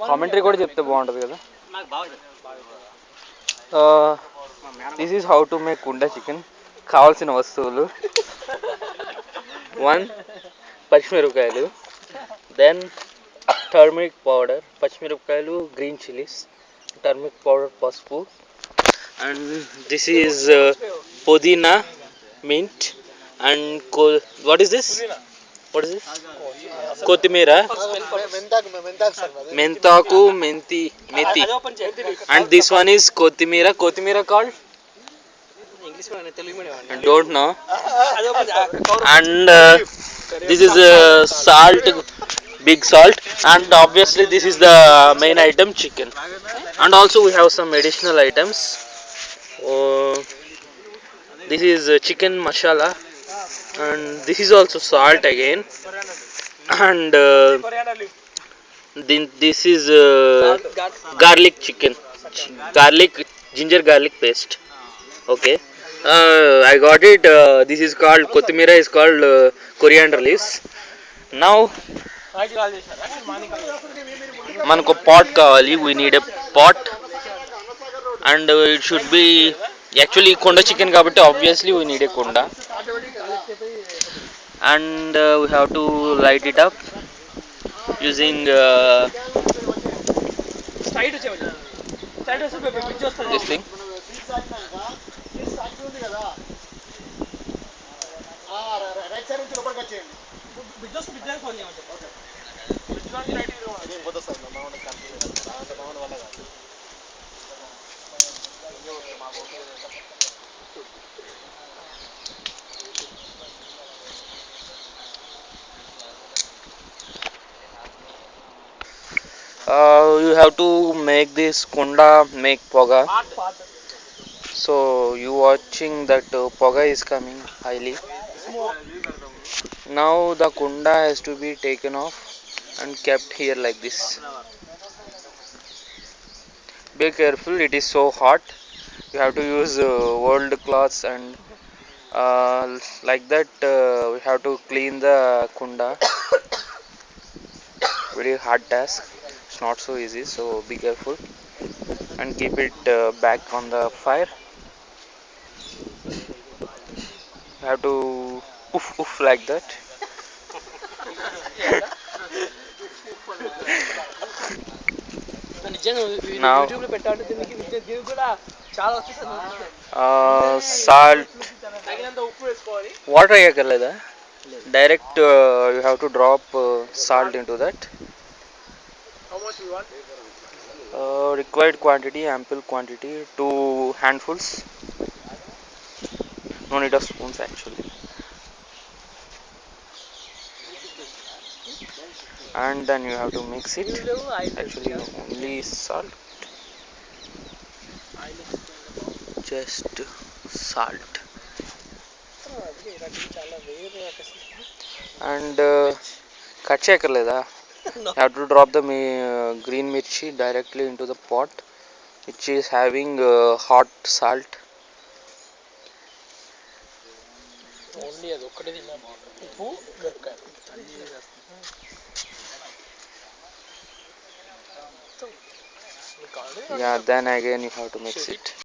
Commentary కూడా చెప్తే బాగుంటుంది కదా. This is how to make కుండ చికెన్. కావాల్సిన వస్తువులు: 1 పచ్చిమిరపకాయలు, దెన్ టర్మరిక్ పౌడర్, పచ్చిమిరపకాయలు, గ్రీన్ చిల్లీస్, టర్మరిక్ పౌడర్, పసుపు, అండ్ దిస్ ఈజ్ పుదీనా, mint, and what is this? కొత్తిమీర, మెంతాకు, methi, and this one is కొత్తిమీర called don't know. And this is salt, big salt, and obviously this is the main item, chicken. And also we have some additional items. uh, this is chicken masala, and this is also salt again. And this is garlic chicken, ginger garlic paste. Okay. I got it. This is called kothimira, is called coriander leaves. Now మనకు pot కావాలి. We need a pot, and it should be actually konda chicken కాబట్టి obviously we need a konda, and we have to light it up using this thing. You have to make this kunda make poga. So you watching that poga is coming highly. Now the kunda has to be taken off and kept here like this. Be careful, it is so hot. You have to use old cloths, and like that we have to clean the kunda. Very hard task. It's not so easy, so be careful and keep it back on the fire. You have to oof like that. Now salt, water వేయకర్లేదా? Direct you have to drop salt into that. Required quantity, ample quantity, 2 handfuls. No need of spoons actually. And then you have to mix it. Actually only salt, just salt. And cut చేయకర్లేదా? You have to drop the green mirchi directly into the pot, which is having hot salt. Yeah, then again you have to mix it.